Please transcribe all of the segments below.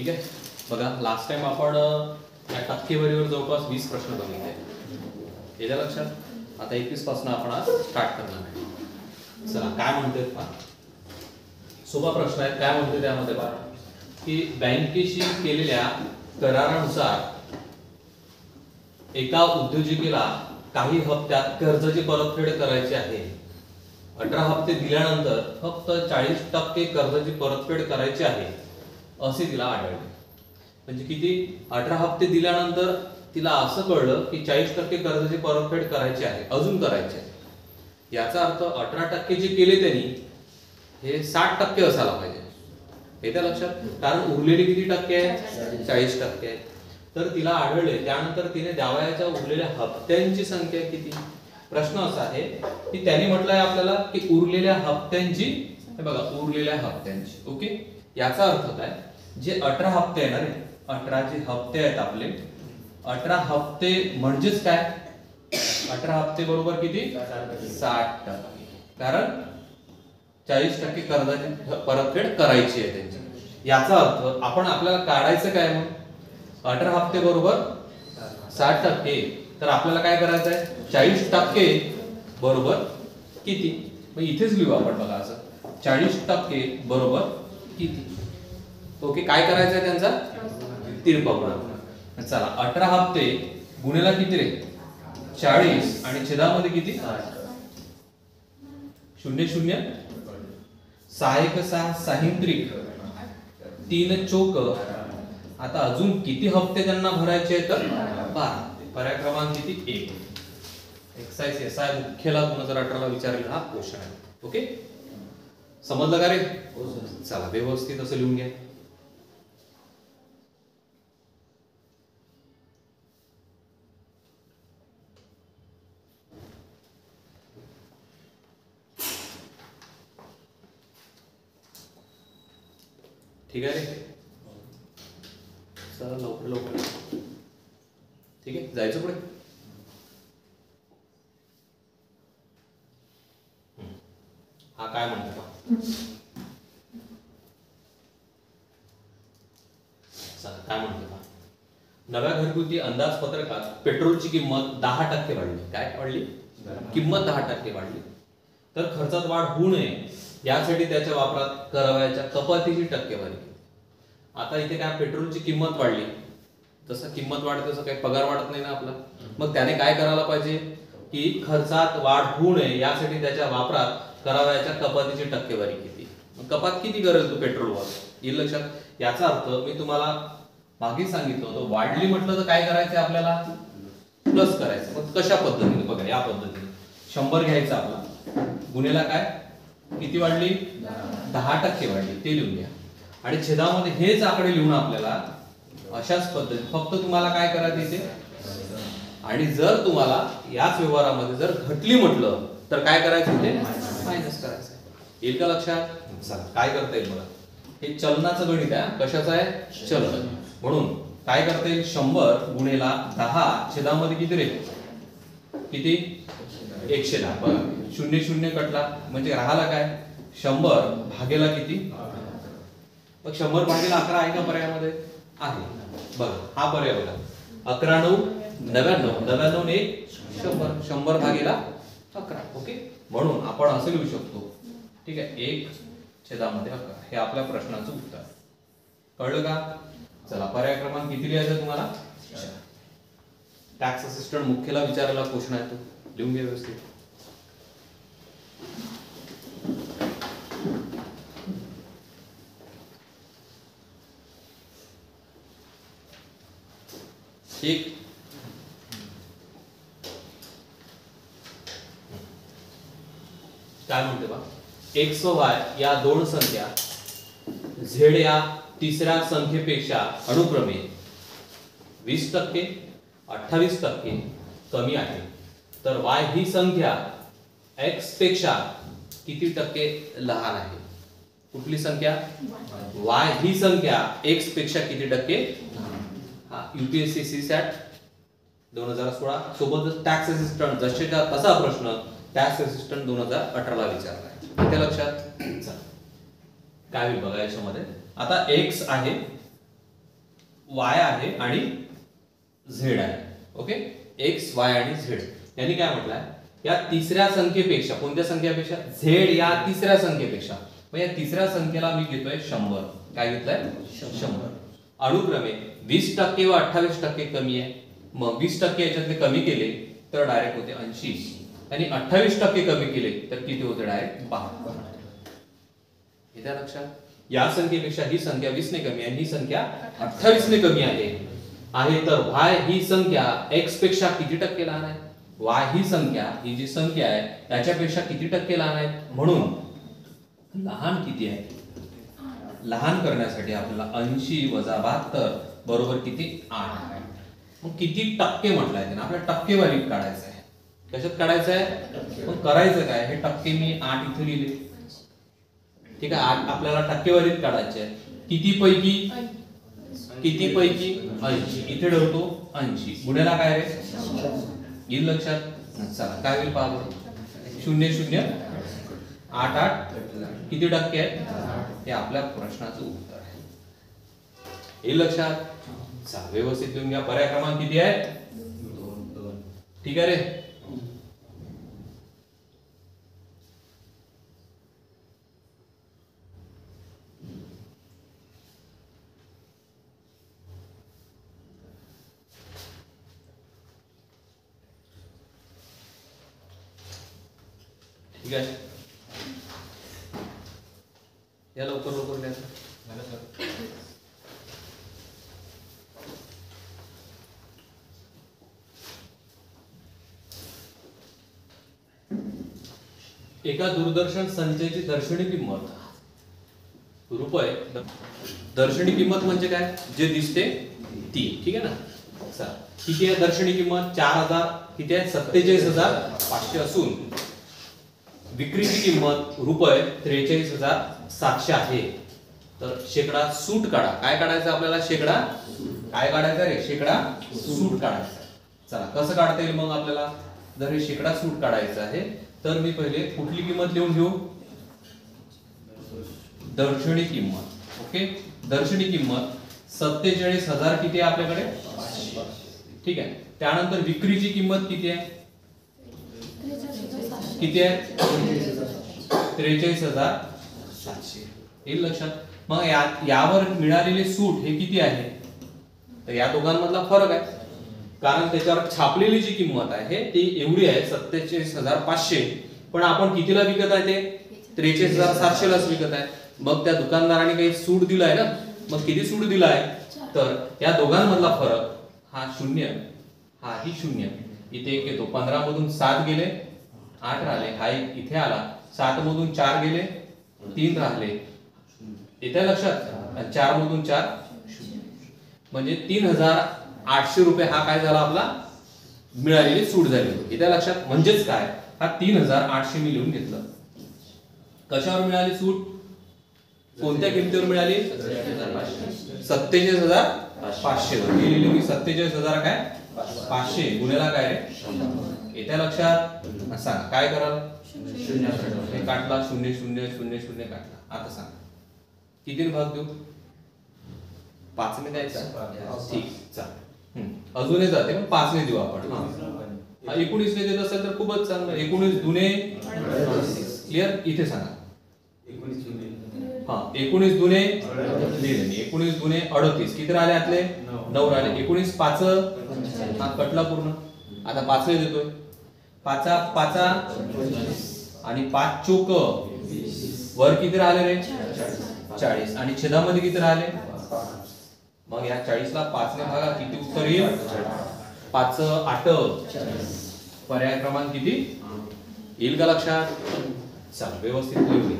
ठीक आहे. बघा लास्ट टाइम आपण या टक्केवारीवर जवळपास 20 प्रश्न बघितले. याच्या लक्षात आता 21 पासून आपण आज स्टार्ट करणार आहे. चला काय म्हणतोय पहा. सोपा प्रश्न आहे. काय म्हणतोय त्यामध्ये पहा की बँकेशी केलेल्या करारानुसार एका उद्योजकेला काही हप्त्यात कर्जाची परतफेड करायची आहे. 18 हप्ते दिल्यानंतर फक्त 40% कर्जाची परतफेड करायची आहे असे तिला आढळले. म्हणजे किती 18 हप्ते दिल्यानंतर तिला असं कळलं की 40% कर्जाची परतफेड करायची आहे, अजून करायची आहे. याचा अर्थ 18% जे केले त्यांनी हे 60% असायला पाहिजे. येत्या लक्षात. कारण उरलेले किती टक्के आहे 40% आहे. तर तिला आढळले. त्यानंतर तिने द्यावयाच्या उरलेल्या हप्त्यांची संख्या किती. प्रश्न असा आहे की त्यांनी म्हटलंय आपल्याला की उरलेल्या हप्त्यांची, हे बघा उरलेल्या हप्त्यांची. ओके. याचा अर्थ काय, जे 18 हप्ते येणार आहे, 18 जे हप्ते आहेत आपले, 18 हप्ते म्हणजेच काय, 18 हप्ते बरोबर किती 60%. कारण 40% कर्जाची परतफेड करायची आहे त्यांची. याचा अर्थ आपण आपल्याला काढायचं काय मग 18 हप्ते बरोबर 60%. तर आपल्याला काय करायचं आहे 40% बरोबर किती. मग इथेच लिहू आपण बघा असं 40% बरोबर किती. ओके. काय करायचं आहे त्यांचा तिरपा गुणाकार. चला 18 हप्ते गुणेला किती रे 40 आणि छेदामध्ये किती 0 0 6 1 6 6 त्रिक 3 चोक. आता अजून किती हप्ते त्यांना भरायचे आहेत तर 12. पर्याय क्रमांक किती 1. एक्सरसाइज एसआय मुख्यला 2018 ला विचारलेला हा क्वेश्चन आहे. ओके. समजलं का रे. चला व्यवस्थित असं लिहून घ्या. ठीक आहे रे. चला लवकर लवकर. ठीक आहे जायचं पुढे. हा काय म्हणतो चला काय म्हणतो. नव्या घरगुती अंदाजपत्रकात पेट्रोलची किंमत 10% वाढली. काय वाढली किंमत 10% वाढली. तर खर्चात वाढ होऊ नये यासाठी त्याच्या वापरात करावयाच्या कपातीची टक्केवारी. आता इथे काय पेट्रोलची किंमत वाढली, तसं किंमत वाढते तसं काही पगार वाढत नाही ना आपला. मग त्याने काय करायला पाहिजे की खर्चात वाढ होऊ नये यासाठी त्याच्या वापरात करावयाच्या कपातीची टक्केवारी किती. कपात किती करेल तू पेट्रोलवर येईल लक्षात. याचा अर्थ मी तुम्हाला मागे सांगितलं होतं वाढली म्हटलं तर काय करायचं आपल्याला प्लस करायचं. मग कशा पद्धतीने बघा या पद्धतीने 100 घ्यायचा आपला गुन्हेला काय किती वाढली 10% वाढली ते लिहून घ्या. आणि छेदामध्ये हेच आकडे लिहून आपल्याला अशाच पद्धती फक्त तुम्हाला काय करायचं इथे. आणि जर तुम्हाला याच व्यवहारामध्ये जर घटली म्हटलं तर काय करायचं इथे मायनस करायचं. येईल का लक्षात. चला काय करता येईल बघा. हे चलनाचं गणित आहे. कशाचं आहे चलन. म्हणून काय करता येईल 100 गुणेला 10 छेदामध्ये किती रे किती 110. बघा 0 0 कटला म्हणजे राहिला काय 100 भागेला किती. मग 100 भागेला 11 आहे का पर्यायामध्ये आहे. बघा हा पर्याय बघा 11 9 99 99 ने 100 100 भागेला 11. ओके. म्हणून आपण असं लिहू शकतो. ठीक आहे 1 छेदामध्ये 11 हे आपल्या प्रश्नाचं उत्तर. कळलं का. चला पर्याय क्रमांक किती लिहायचा तुम्हाला. टॅक्स असिस्टंट मुख्यला विचारायला क्वेश्चन आहे तो लिहून घ्या व्यवस्थित. ठीक. काय म्हणते बा एक्स व वाय या दोन संख्या झेड या तिसऱ्या संख्येपेक्षा अनुक्रमे 20%, 28% कमी आहे. तर वाय ही संख्या एक्स पेक्षा किती टक्के लहान आहे. कुठली संख्या वाय ही संख्या एक्स पेक्षा किती टक्के. हा यूपीएससी सीसॅट 2016 सोबतच टॅक्स असिस्टंट जसेच्या तसा प्रश्न टॅक्स असिस्टंट 2018 ला विचारला आहे. त्या लक्षात काय होईल बघा याच्यामध्ये. आता एक्स आहे y आहे आणि z आहे. ओके, x y आणि z. यांनी काय म्हटलंय, या तिसऱ्या संख्येपेक्षा, कोणत्या संख्येपेक्षा, z या तिसऱ्या संख्येपेक्षा, मग या तिसऱ्या संख्येला मी घेतोय 100. काय घेतलंय, 100. अनुक्रमे 20% व 28% कमी आहे. मग 20% याच्यातले कमी केले तर डायरेक्ट होते 80 आणि 28% कमी केले तर किती होते, डायरेक्ट 72. येत्या लक्षात, या संख्येपेक्षा ही संख्या 20 ने कमी आहे, ही संख्या 28 ने कमी आहे तर y ही संख्या x पेक्षा किती टक्के लहान आहे, y ही संख्या, ही जी संख्या आहे त्याच्यापेक्षा किती टक्के लहान आहे. म्हणून लहान किती आहे, लहान करण्यासाठी आपल्याला 80 वजा 72 बरोबर किती, 8 आहे. मग किती टक्के म्हटलंय त्याने, आपल्याला टक्केवारीत काढायचं आहे. कशात काढायचं आहे, मग करायचं काय, हे टक्के मी 8 इथे लिहिले. ठीक आहे, आपल्याला टक्केवारीत काढायचे आहे. किती पैकी, किती पैकी 80. इथे ठेवतो 80 गुणेला काय रे, येईल लक्षात. चला काय होईल पहा, 0 0 8 8 किती टक्के आहे, हे आपल्या प्रश्नाचं उत्तर आहे. येईल लक्षात. चला व्यवस्थित लिहून घ्या. पर्याय क्रमांक किती आहे, 2. ठीक आहे रे. ठीक आहे, या लवकर लवकर लिहायचं. एका दूरदर्शन संचाची दर्शनी किंमत रुपये. दर्शनी किंमत म्हणजे काय, जे दिसते ती. ठीक आहे ना. चला, किती आहे दर्शनी किंमत, 4000. किती आहे, 47,500 असून विक्रीची किंमत रुपये 43,700 आहे. तर शेकडा सूट काढा. काय काढायचं आपल्याला, शेकडा काय काढायचं रे, शेकडा सूट काढायचा. चला कसं काढता येईल मग आपल्याला, जर हे शेकडा सूट काढायचं आहे तर मी पहिले कुठली किंमत लिहून घेऊ, दर्शनी किंमत. ओके, दर्शनी किंमत 47,000 किती आहे आपल्याकडे, 500. ठीक आहे. त्यानंतर विक्रीची किंमत किती आहे, किती आहे, 43,700. येईल लक्षात. मग यावर मिळालेले सूट हे किती आहे, तर या दोघांमधला फरक आहे. कारण त्याच्यावर छापलेली जी किंमत आहे ती एवढी आहे 47,500, पण आपण कितीला विकत आहे, ते 43,700 लाच विकत आहे. मग त्या दुकानदाराने काही सूट दिलाय ना, मग किती सूट दिलाय, तर या दोघांमधला फरक हा 0, हा ही 0. इथे एक येतो, 15 मधून 7 गेले, 8 राहिले. हा एक इथे आला, 7 मधून 4 गेले, 3 राहिले. येत्या लक्षात, 4 मधून 4 म्हणजे 3,800 रुपये हा काय झाला आपला, मिळालेली सूट झाली. येत्या लक्षात. म्हणजेच काय, हा 3,800 मी लिहून घेतलं. कशावर मिळाली सूट, कोणत्या किमतीवर मिळाली, 47,500 वर. लिहिली मी 47,000 काय 500 गुणेला काय रे, येत्या लक्षात. सांगा काय कराल, हे काटला, 0 0 0 0 काटला. आता सांगा किती भाग देऊ, 5 ने द्यायचा. ठीक, चालेल. अजूनही जाते पण 5 ने देऊ आपण. 19 ने देत असेल तर खूपच चांगलं. 19 दुने क्लिअर. इथे सांगा 19 दुने लिहिले मी, 19 दुने 38. किती राहिले आतले, 9 राहिले. 19 5 हा कटला पूर्ण. आता 5 ने देतोय, 5 5 आणि 5 चोक वर किती राहिले रे, 40. आणि छेदामध्ये किती राहिले, मग या 40 ला 5 ने भागा, किती उत्तर येईल, 5 8. पर्याय क्रमांक किती येईल का लक्षात. चल व्यवस्थित लिहून घे.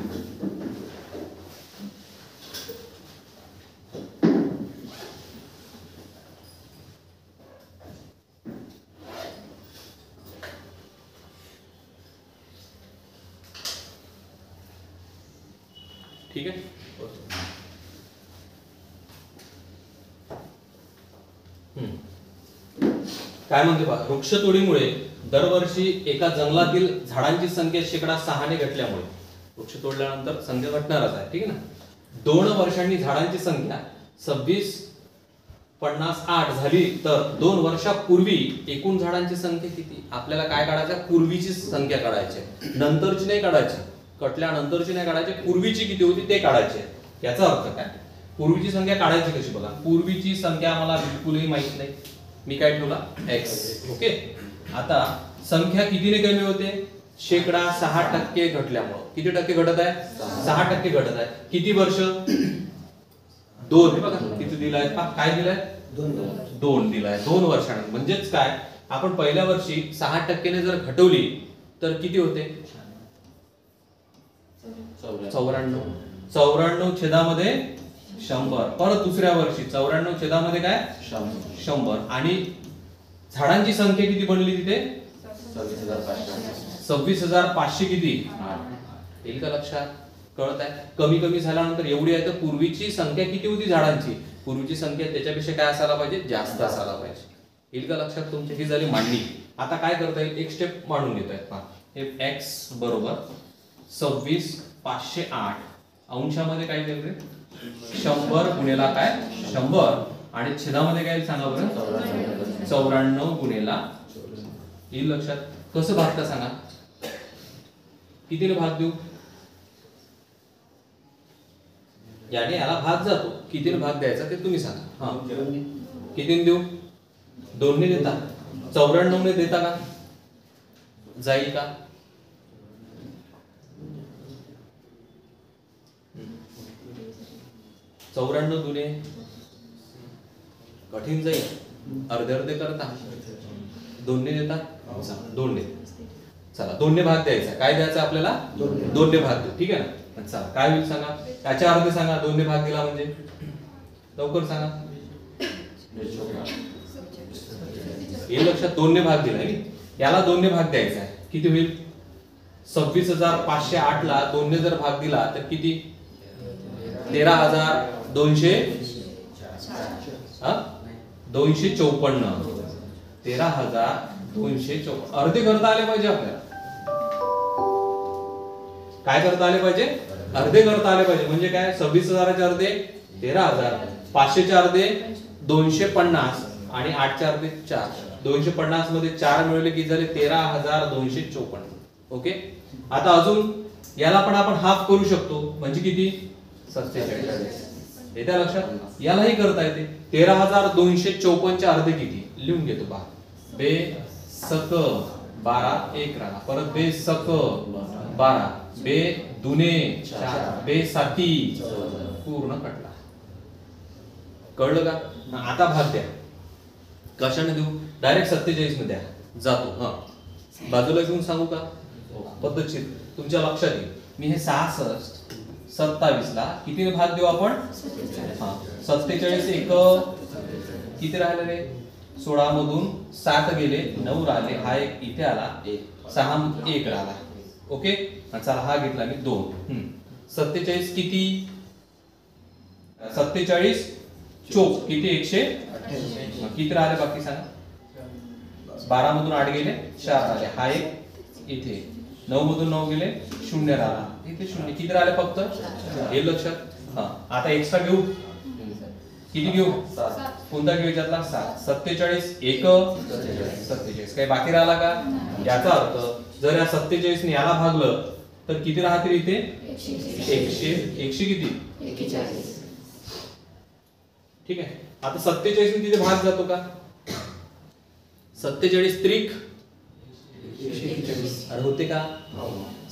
ठीक आहे. काय म्हणते पहा, वृक्षतोडीमुळे दरवर्षी एका जंगलातील झाडांची संख्या 6% ने घटल्यामुळे, वृक्ष तोडल्यानंतर संख्या घटणारच आहे. ठीक आहे ना. 2 वर्षांनी झाडांची संख्या 26 58 झाली तर 2 वर्षापूर्वी एकूण झाडांची संख्या किती? आपल्याला काय काढायचं? पूर्वीची संख्या काढायची, नंतरची नाही काढायची, कटल्यानंतरची नाही काढायची, पूर्वीची किती होती ते काढायचे. याचा अर्थ काय? पूर्वीची संख्या काढायची कशी बघा. पूर्वीची संख्या मला बिलकुलही माहित नाही, मी काय ठेवला x. ओके, आता संख्या कितीने कमी होते? शेकडा 6% घटल्यामुळे. किती टक्के घटत आहे? 6% घटत आहे. किती वर्ष? 2. बघा किती दिलाय, काय दिलाय? 2 दिलाय. 2 वर्षांनी. म्हणजेच काय, आपण पहिल्या वर्षी 6% जर घटवली तर किती होते? 94 छेदामध्ये 100. परत दुसऱ्या वर्षी 94 छेदामध्ये काय? 100. आणि झाडांची संख्या किती बनली तिथे? 26,500 किती? येईल का लक्षात? कळत आहे? कमी कमी झाल्यानंतर एवढी आहे तर पूर्वीची संख्या किती होती झाडांची? पूर्वीची संख्या त्याच्यापेक्षा काय असायला पाहिजे? जास्त असायला पाहिजे. येईल का लक्षात तुमच्या? ही झाली मांडणी. आता काय करता येईल? एक स्टेप मांडून घेतोय. हे x बरोबर 26,508 अंशामध्ये काय दिले? 100 गुणिला काय? 100 आणि छेदामध्ये काय सांगा बरं? 94 गुणिला. येईल लक्षात? कसं भागता सांगा? कितीने भाग देऊ? याने याला भाग जातो, कितीने भाग द्यायचा ते तुम्ही सांगा. हा, कितीने देऊ? 2 ने देता? 94 ने देता का? जाईल का? चौऱ्याण्णव दुने कठीण जाईल. अर्धे अर्धे करता? 2 ने देता? 2 ने. चला 2 ने भाग द्यायचा. काय द्यायचा आपल्याला? 2 ने भाग देऊ. ठीक आहे ना? चला काय होईल सांगा? त्याच्या अर्धे सांगा. 2 ने भाग दिला म्हणजे लवकर सांगा. हे लक्षात? 2 ने भाग दिला आहे. याला 2 ने भाग द्यायचा आहे. किती होईल? 26,508 ला 2 ने जर भाग दिला तर किती? 13,200. 254. 13,254. अर्धे करता आले पाहिजे आपल्याला. काय करता आले पाहिजे? अर्धे करता आले पाहिजे. म्हणजे काय? 26,000 अर्धे 13,000, 500 चे अर्धे 250 आणि 8 चे अर्धे 4. 250 मध्ये 4 मिळवले की झाले 13,254. ओके, आता अजून याला पण आपण हाफ करू शकतो. म्हणजे किती? 47. येत्या लक्षात? यालाही करता येते. 13,254 चे अर्धे किती? लिहून घेतो पहा. बे सक 12 एक राहा. परत बे सक 12, बे दुने 4, बे साती पूर्ण कटला. कळलं का? आता भाग द्या. कशाने देऊ? डायरेक्ट 47 ने द्या. जातो. हा, बाजूला घेऊन सांगू का? पद्धतशीर तुमच्या लक्षात येईल. मी हे 66 27 ला कितीने भाग देऊ आपण? 47 एक किती राहिले रे? 16 मधून 7 गेले, 9 राहिले. हा एक इथे आला, 6 1 राहिला. ओके, चला हा घेतला मी 2. 47 किती? 47 चोक किती? 128. किती राहिले बाकी सांगा? 12 मधून 8 गेले, 4 राहिले. हा एक इथे, 9 मधून 9 गेले, 0 राहिला. इथे 0. किती राहिले फक्त? हे लक्षात. हा, आता एक्स्ट्रा घेऊ. किती घेऊ? 7. कोणता घेऊ याच्यातला? 7. 47 एक 47. काही बाकी राहिला का? याचा अर्थ जर या 47 ने याला भागलं तर किती राहतील इथे? 100 किती? 41. ठीक आहे. आता 47 ने तिथे भाग जातो का? 47 त्रिक 141. अरे होते का?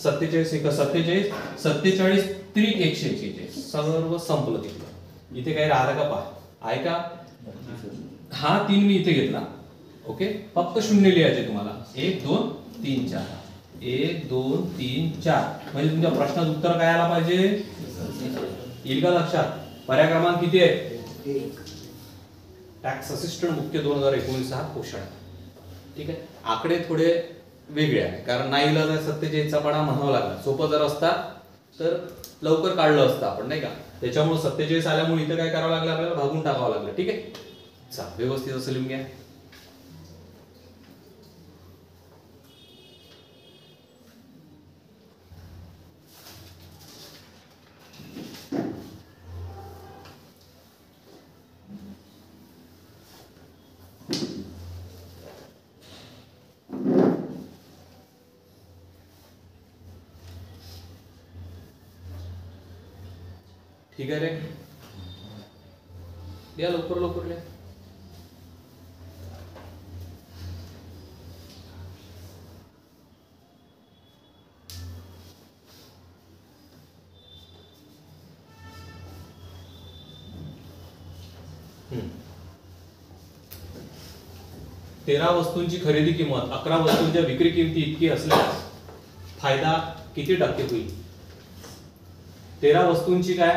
47 एक 47, 47 त्रिक 141. सर्व संपलं तिथलं. इथे काही राहिलं का पहा? आहे का? हा 3 मी इथे घेतला. ओके, फक्त 0 लिहायचे तुम्हाला. 1 2 3 4. 1 2 3 4. म्हणजे तुमच्या प्रश्नाचं उत्तर काय आला पाहिजे? येईल का लक्षात? पर्याय क्रमांक किती आहे? टॅक्स असिस्टंट मुख्य 2019 हा क्वेश्चन. ठीक आहे. आकडे थोडे वेगळे आहे कारण नाईलाज 47 चा पाडा म्हणावा लागला. सोपं जर असता तर लवकर काढलं असतं आपण, नाही का? त्याच्यामुळे 47 आल्यामुळे इथं काय करावं लागलं? आपल्याला भागून टाकावं लागलं. ठीक आहे. चला व्यवस्थित असं लिहून घ्या. ठीक आहे रे, या लवकर लवकर लिहा. हम्म. 13 वस्तूंची खरेदी किंमत 11 वस्तूंच्या विक्री किमती इतकी असल्यास फायदा किती टक्के होईल? 13 वस्तूंची काय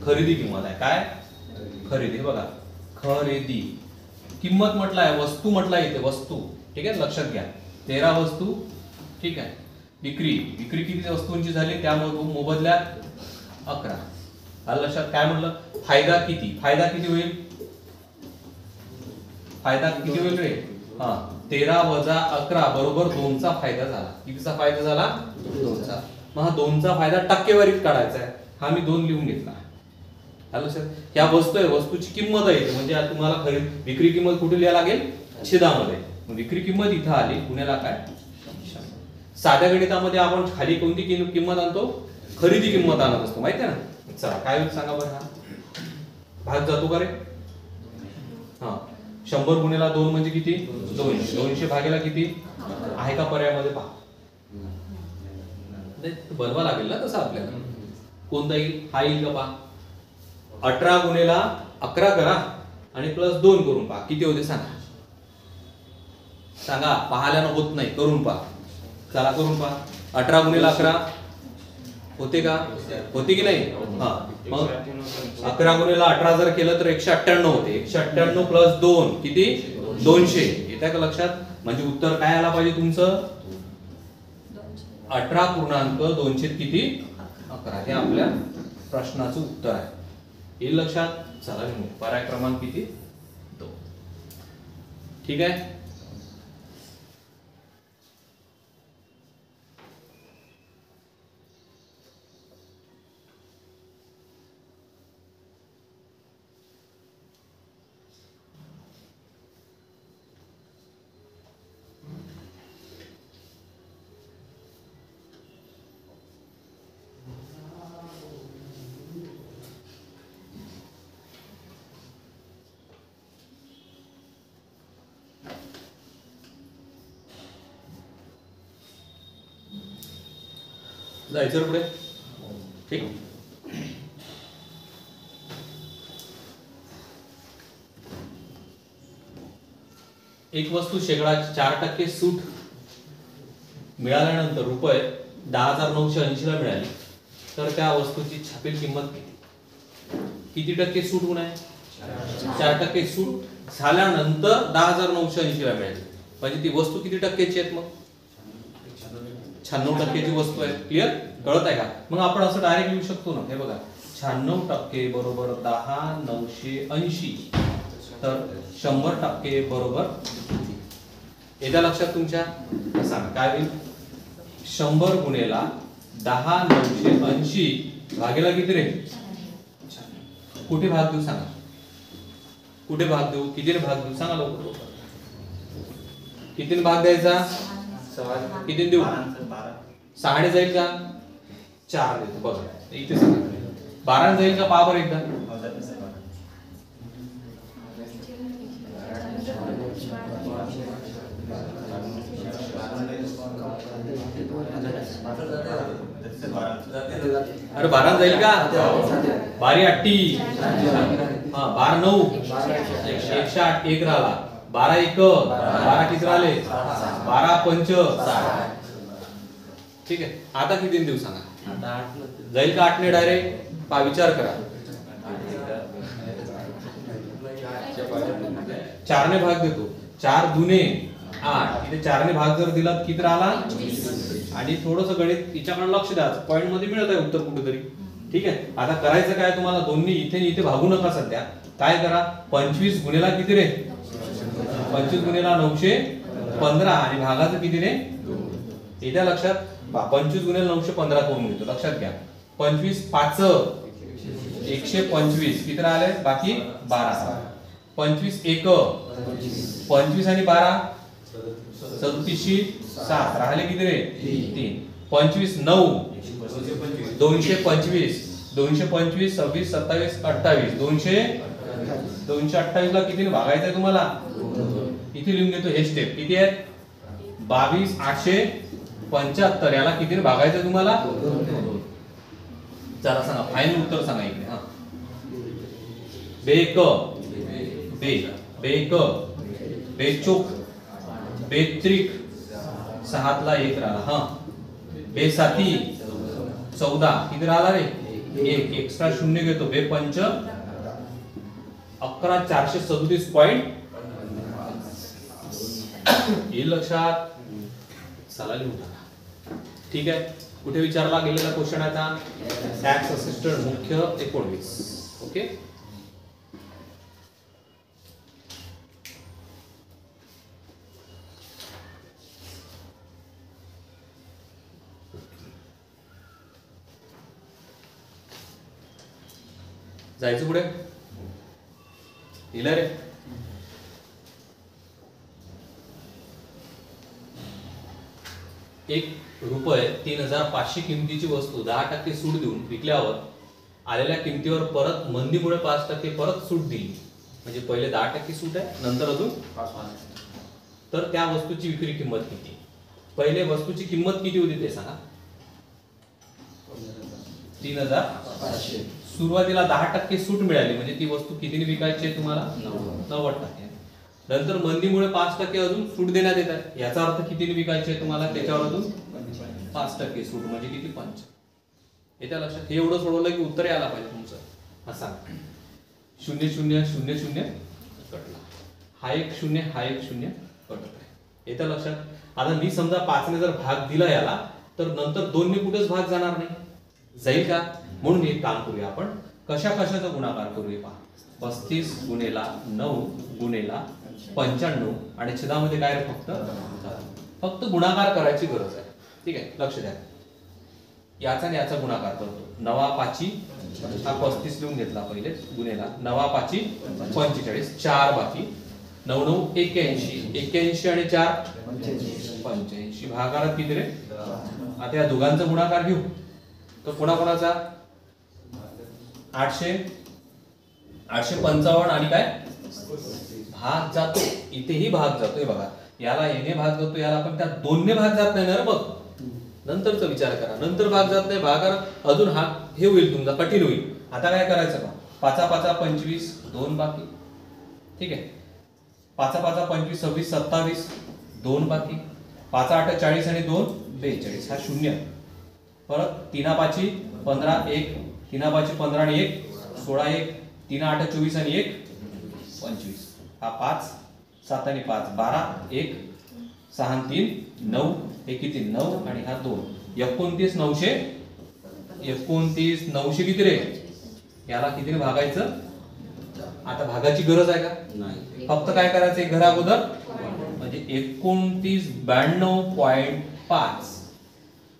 खरेदी किंमत आहे, काय खरेदी, बघा खरेदी किंमत म्हटलाय, वस्तू म्हटलाय इथे वस्तू, ठीक आहे लक्षात घ्या. 13 वस्तू, ठीक आहे. विक्री किती वस्तूंची झाली, त्या मोबदल्यात 11. आलं लक्षात? काय म्हटलं, फायदा किती होईल, फायदा किती होईल रे, हा 13 वजा 11 बरोबर 2चा फायदा झाला. कितीचा फायदा झाला, 2चा. मग हा 2चा फायदा टक्केवारीत काढायचा आहे, हा मी 2 लिहून घेतला. आलं लक्षात? ह्या वस्तू आहे, वस्तूची किंमत आहे म्हणजे तुम्हाला विक्री किंमत कुठे लिहायला लागेल, छेदामध्ये. विक्री किंमत इथं आली, गुन्ह्याला काय. साध्या गणितामध्ये आपण खाली कोणती किंमत आणतो, खरेदी किंमत आणत असतो, माहिती आहे ना. चला काय होईल सांगा बरं, हा भाग जातो का रे, हा 100 गुणिला 2 म्हणजे किती, 200. 200 भागेला किती आहे का पर्यायामध्ये, पहा बनवा लागेल ना तसं आपल्याला. कोणता येईल, हा येईल का पहा. 18 गुणिला 11 करा आणि प्लस 2 करून पहा किती होते सांगा. सांगा, पाहायला होत नाही, करून पहा. चला करून पहा. 18 गुणिला 11 होते का, होते की नाही. हा मग 11 गुणिला 18 जर केलं तर 198 होते. 198 प्लस 2 किती, 200. येतं का लक्षात? म्हणजे उत्तर काय आला पाहिजे तुमचं, 18.200 किती, 11. हे आपल्या प्रश्नाचं उत्तर आहे. येईल लक्षात? चला पर्याय क्रमांक किती, 2. ठीक आहे. जायचं पुढे, ठीक. एक वस्तू शेकडा 4% सूट मिळाल्यानंतर रुपये 10,980 ला मिळाली तर त्या वस्तूची छापील किंमत किती टक्के सूट होणार आहे, 4% सूट झाल्यानंतर 10,980 ला मिळाली. म्हणजे ती वस्तू किती टक्क्याची आहे, मग 96% वस्तू आहे. क्लिअर, कळत आहे का? मग आपण असं डायरेक्ट लिहू शकतो ना, हे बघा 96% बरोबर 10,980 तर 100% बरोबर. येत्या लक्षात तुमच्या, सांगा काय होईल, 100 गुणिला 10,980 भागेला किती रे, कुठे भाग देऊ सांगा, कुठे भाग देऊ, कितीने भाग देऊ सांगा लवकर. कितीने भाग द्यायचा, किती देऊ, 6 जाईल का, 4 देतो. बघा इथे सांगा 12 जाईल का, पहा बरं एकदा. अरे 12 जाईल का, 12 80, हा 12 9 108, 1 राहिला, 12 1 12 किती राहिले, 12 5 60. ठीक आहे. आता किती देऊ सांगा, जाईल का 8 ने डायरेक्ट, पहा विचार करा. 4 ने भाग देतो, 4 दुने 8, इथे 4 ने भाग जर दिला किती राहिला. आणि थोडंसं गणित याच्याकडे लक्ष द्या, पॉइंट मध्ये मिळत आहे उत्तर कुठेतरी. ठीक आहे. आता करायचं काय तुम्हाला, दोन्ही इथे भागू नका सध्या. काय करा, 25 गुणिला किती रे, 25 गुणिला 915 आणि भागाचं किती रे, येत्या लक्षात. 25 गुणिला 915 करून घेतो, लक्षात घ्या. 25 5 125 किती राहिले, बाकी 12. 25 1 25 आणि 12 37 7 राहिले किती रे, 3. 25 9 225 225, 26, 27, 28. 228 ला किती भागायचं आहे तुम्हाला? इथे लिहून घेतो हे स्टेप. किती आहे? 22, 875. याला किती भागायचं आहे तुम्हाला? चला सांगा फायनल उत्तर सांगा इकडे. हा बेक बेक बेचोक बेत्रिक 6 ला 1 राहिला. हा बेसाती 14 किती राहिला रे? 1 एक्स्ट्रा शून्य घेतो. बेपंच 11 437 येईल लक्षात. चला लिहून टाका. ठीक आहे. कुठे विचारला गेलेला क्वेश्चन आता? टॅक्स असिस्टंट मुख्य 19. ओके. जायचं पुढे. लिहिलं रे? ₹1,3500 किमतीची वस्तू 10% सूट देऊन विकल्यावर आलेल्या किमतीवर परत मंदीमुळे 5% परत सूट दिली. म्हणजे पहिले 10% सूट आहे, नंतर अजून 5%. तर त्या वस्तूची विक्री किंमत किती? पहिले वस्तूची किंमत किती होती ते सांगा. 3,500. सुरुवातीला 10% सूट मिळाली म्हणजे ती वस्तू कितीने विकायची आहे तुम्हाला? 90%. नंतर मंदीमुळे 5% अजून सूट देण्यात येत आहे. याचा अर्थ कितीने विकायची आहे तुम्हाला? त्याच्यावर अजून 5% सूट म्हणजे किती? 5. येत्या लक्षात. हे एवढं सोडवलं की उत्तर यायला पाहिजे तुमचं. हा सांग. 0 0 0 0 कटला. हा एक 0 हा एक 0 कटत आहे. येत्या लक्षात. आता मी समजा 5 ने जर भाग दिला याला तर नंतर 2 ने कुठेच भाग जाणार नाही. जाईल का? म्हणून एक काम करूया आपण. कशा कशाचा गुणाकार करूया पहा. 35 गुणेला 9 गुणेला 95 आणि छेदामध्ये काय रे? फक्त गुणाकार करायची गरज आहे. ठीक आहे. लक्ष द्या. याचा आणि याचा गुणाकार करतो. 9 5 हा 35 लिहून घेतला पहिले गुणेला 9 5 45 4 बाकी 9 9 81 81 आणि 4 85 भागाकारात किती रे? आता या दोघांचा गुणाकार घेऊ. तर कोणाकोणाचा? 800 855 आणि काय भाग जातो. इथेही भाग जातोय बघा. याला एने भाग जातो याला, पण त्या 2 ने भाग जात नाही ना रे. बघ नंतरचा विचार करा. नंतर भाग जात नाही. भागाकार अजून हा हे होईल तुमचा कठीण होईल. आता काय करायचं का? 5 5 25 2 बाकी. ठीक आहे. 5 5 25 26 27 2 बाकी. 5 8 40 आणि 2 42 हा 0. परत 3 5 15 1 3 5 15 आणि 1 16 1 3 8 24 आणि 1 25 हा 5 7 आणि 5 12 1 6 आणि 3 9 हे किती? 9 आणि हा 2 29 900 29 900 किती रे? याला कितीने भागायचं? आता भागाची गरज आहे का? नाही. फक्त काय करायचं एक घरा अगोदर म्हणजे 29 92.5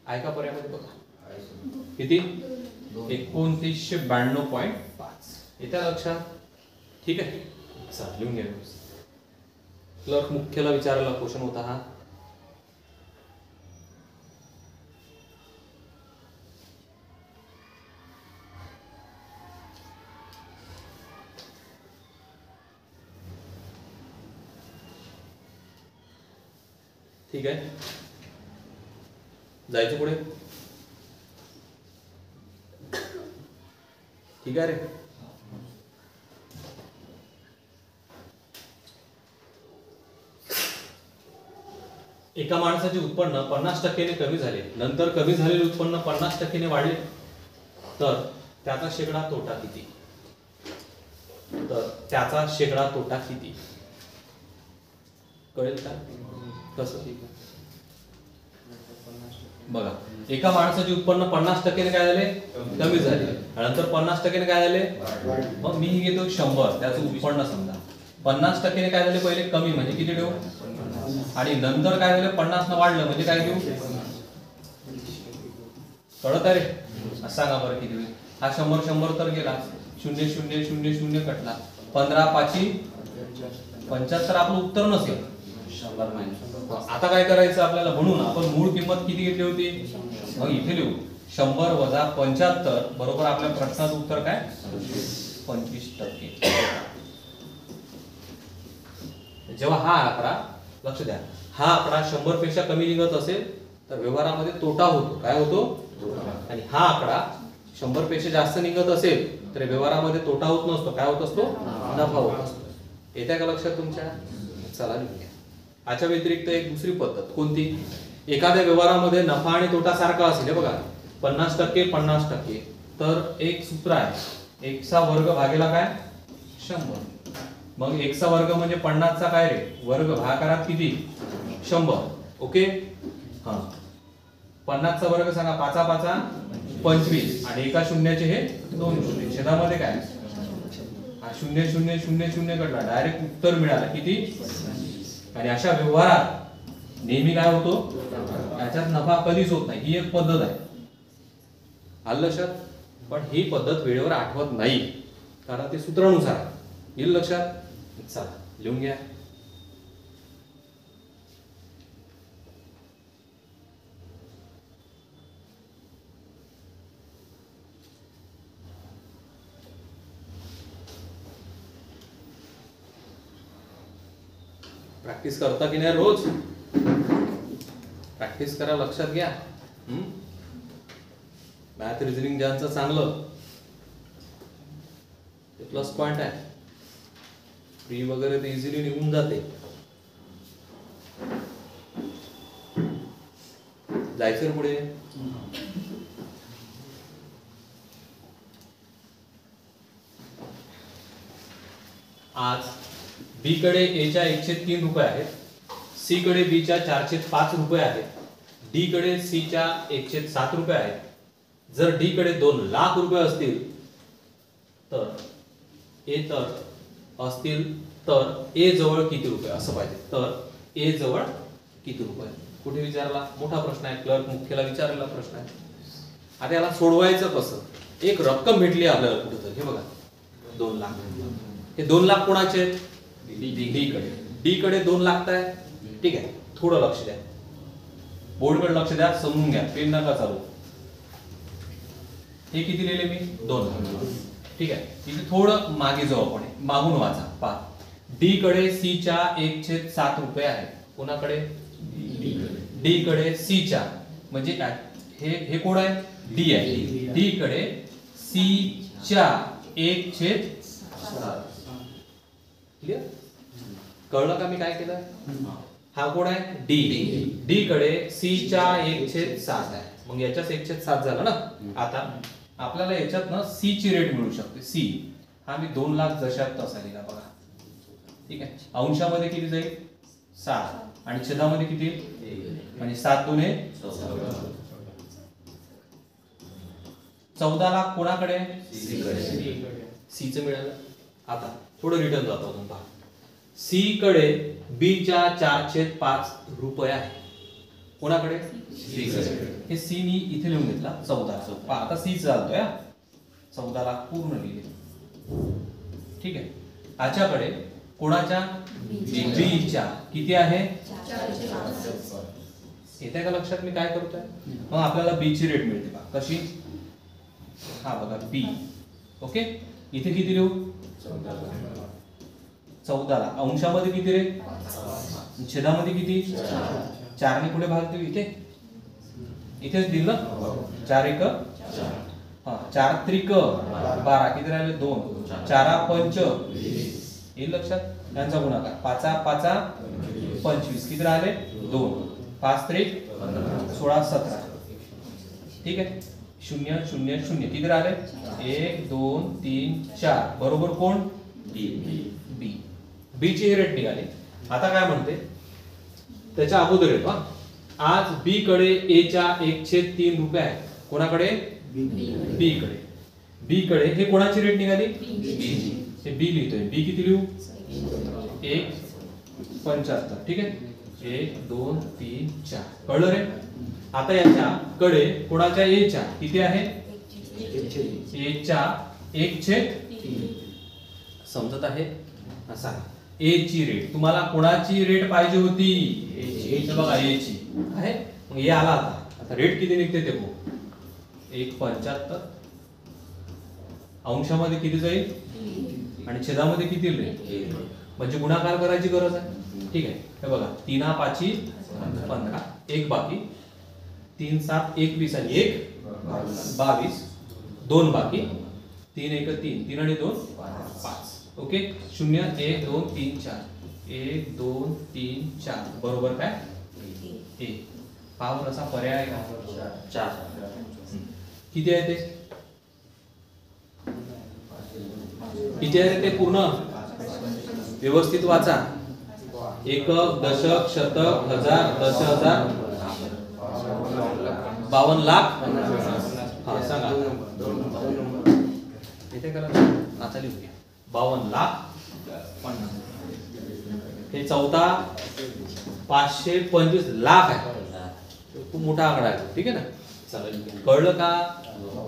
आहे का पर्यायामध्ये? बघा किती? 2992.5 येत्या लक्षात. ठीक आहे. चला लिहून घ्या. क्लर्क मुख्यला विचारलेला क्वेश्चन होता हा. ठीक आहे. जायचं पुढे. ठीक आहे रे. एका माणसाचे उत्पन्न 50% ने कमी झाले, नंतर कमी झालेले उत्पन्न 50% ने वाढले, तर त्याचा शेकडा तोटा किती? तर त्याचा शेकडा तोटा किती कळेल का? कसं? बघा. एका माणसाचे उत्पन्न 50% ने काय झाले? कमी झाले. नंतर 50% ने काय झाले? मग मी घेतो 100 त्याचं उत्पन्न समजा. 50% ने काय झाले? पहिले कमी म्हणजे किती ठेवू? आणि नंतर काय झालं? 50 न वाढलं म्हणजे काय घेऊ? कळत आहे रे? सांगा बरं किती होईल? हा 100 100 तर गेला. 0 0 0 0 कटला. 15 5 75 आपलं उत्तर नसेल. आता काय करायचं आपल्याला? म्हणून आपण मूळ किंमत किती घेतली होती? मग इथे लिहू 100 वजा 75 बरोबर आपल्या प्रश्नाचं उत्तर काय 25%. जेव्हा हा आकडा लक्ष द्या, हा आकडा 100 पेक्षा कमी निघत असेल तर व्यवहारामध्ये तोटा होतो. काय होतो? आणि हा आकडा 100 पेक्षा जास्त निघत असेल तर व्यवहारामध्ये तोटा होत नसतो. काय होत असतो? नफा होत असतो. येत्या का लक्षात तुमच्या? चला लिहूया. याच्या व्यतिरिक्त एक दुसरी पद्धत कोणती? एखाद्या व्यवहारामध्ये नफा आणि तोटा सारखा असेल, हे बघा 50% 50%, तर एक सूत्र आहे, एक्सचा वर्ग भागेला काय 100. मग एक्सचा वर्ग म्हणजे 50 चा काय रे वर्ग, भागाकारात किती 100. ओके. हा 50 चा वर्ग सांगा, 5 5 25 आणि एका शून्याचे हे 2 शून्य, छेदामध्ये काय 0 0 0 0 कडला डायरेक्ट उत्तर मिळालं किती. आणि अशा व्यवहारात नेहमी काय होतो, याच्यात नफा कधीच होत नाही. ही एक पद्धत आहे, आलं लक्षात. पण ही पद्धत वेळेवर आठवत नाही कारण ते सूत्रानुसार आहे. येईल लक्षात? चला लिहून घ्या. प्रॅक्टिस करता की नाही रोज? प्रॅक्टिस करा, लक्षात घ्या. मॅथ रिझनिंग ज्यांचं चांगलं ते प्लस पॉइंट आहे. फ्री वगैरे ते इझिली निघून जाते. जायचं पुढे. आज बी कडे ए च्या 103 रुपये आहेत, सी कडे बी च्या 405 रुपये आहेत, डी कडे सी च्या 107 रुपये आहेत. जर डी कडे 2 लाख रुपये असतील तर ए जवळ किती रुपये असं पाहिजे. तर ए जवळ किती रुपये कुठे विचारला? मोठा प्रश्न आहे, क्लर्क मुख्याला विचारलेला प्रश्न आहे. आता याला सोडवायचं कसं? एक रक्कम भेटली आपल्याला कुठे, हे बघा 2 लाख. हे 2 लाख कोणाचे आहेत? डी कडे 2 लाख आहे. ठीक आहे, थोडं लक्ष द्या, बोर्डकडे लक्ष द्या, समजून घ्या, पेन नका चालू. हे किती लिहिले मी? 2 लाख. ठीक आहे, इथे थोडं मागे जाऊ आपण, मागून वाचा. पहा, डी कडे सी च्या 107 रुपये आहेत. कोणाकडे? डी कडे सी च्या, म्हणजे हे कोण आहे? डी आहे. डी कडे सी च्या 107. क्लियर? कळलं का मी काय केलं? हा कोण आहे? डी. डी कडे सी च्या 107 आहे. मग याच्याच 107 झालं ना. आता आपल्याला याच्यात ना सी ची रेट मिळू शकते. सी हा मी 2 लाख जशात तसा लिहिला बघा. ठीक आहे, अंशामध्ये किती जाईल? 7 आणि छेदामध्ये किती? आणि 7 दुने 14 लाख कोणाकडे? सी चं मिळालं. आता थोडं रिटर्न जातो आपण. पहा, सी कडे बी च्या 405 रुपये आहे. कोणाकडे? सी कडे. हे सी मी इथे लिहून घेतला 14. पहा आता सी चालतोय, 14 लाख पूर्ण लिहिले. ठीक आहे, याच्याकडे कोणाच्या? बी च्या किती आहे? 405. येते का लक्षात मी काय करतोय? मग आपल्याला बी ची रेट मिळते का कशी? हा बघा बी. ओके, इथे किती लिहू? 14 लाख. अंशामध्ये किती रे? छेदामध्ये किती? 4 ने पुढे भाग देऊ. इथेच दिलं ना. 4 1 हा 4 त्रिक 12 किती राहिले? 2. 4 5 येईल लक्षात. यांचा गुणाकार 5 5 25 किती राहिले? 2. 5 त्रिक 16 17. ठीक आहे, 0 0 0 किती राहिले? 1 2 3 4 बरोबर कोण? बी. बी ची रेट निघाली. आता काय म्हणते त्याच्या अगोदर येतो. आज बी कडे ए च्या 103 रुपये आहे. कोणाकडे? बी कडे. बी कडे हे कोणाची रेट निघाली? बी. हे बी लिहितोय. बी किती लिहू? 1.75. ठीक आहे, 1 2 3 4. कळलं रे? आता याच्या कडे कोणाच्या? ए च्या किती आहे? ए च्या 1/3. समजत आहे? सांगा ए ची रेट. तुम्हाला कोणाची रेट पाहिजे होती? ए ची. बघा ए ची आहे. मग ए आला. आता रेट किती निघते ते बघू. 1.75 अंशामध्ये किती जाईल आणि छेदामध्ये किती येईल, म्हणजे गुणाकार करायची गरज आहे. ठीक आहे, हे बघा 3 5 15, 1 बाकी, 3 7 21 आणि 1 22, 2 बाकी, 3 1 3, 3 आणि 2 5. ओके, 0 1 2 3 4, 1 2 3 4 बरोबर काय ए. पावर असा पर्याय आहे का 4. किती आहे ते, किती आहे ते पूर्ण व्यवस्थित वाचा. एकक, दशक, शतक, हजार, दश हजार, 52 लाख. हा सांगा इथे करा आता लिहून घ्या. 52 लाख 50. हे चौथा 525 लाख आहे. खूप मोठा आकडा आहे. ठीक आहे ना, चालेल, कळलं का.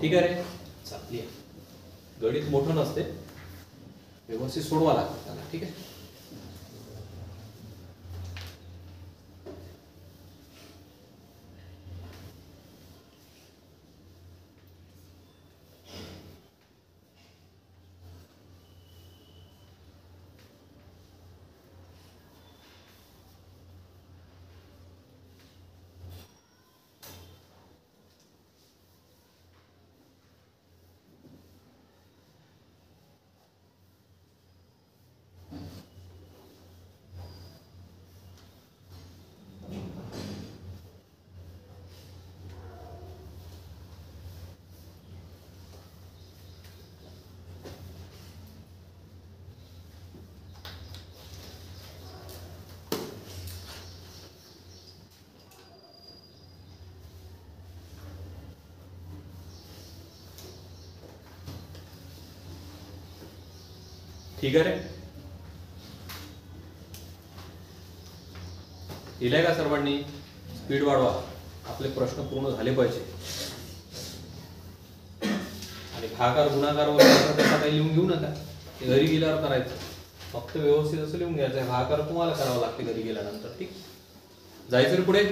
ठीक आहे रे, चालेल. गणित मोठं नसते, व्यवस्थित सोडवा लागतं त्याला. ठीक आहे, ठीक आहे रे. लिहिलंय का सर्वांनी. स्पीड वाढवा, आपले प्रश्न पूर्ण झाले पाहिजे. आणि भागाकार गुणाकार वगैरे त्याचा काही लिहून घेऊ नका, ते घरी गेल्यावर करायचं. फक्त व्यवस्थित असं लिहून घ्यायचं. भागाकार तुम्हाला करावं लागते घरी गेल्यानंतर. ठीक, जायचं रे पुढे.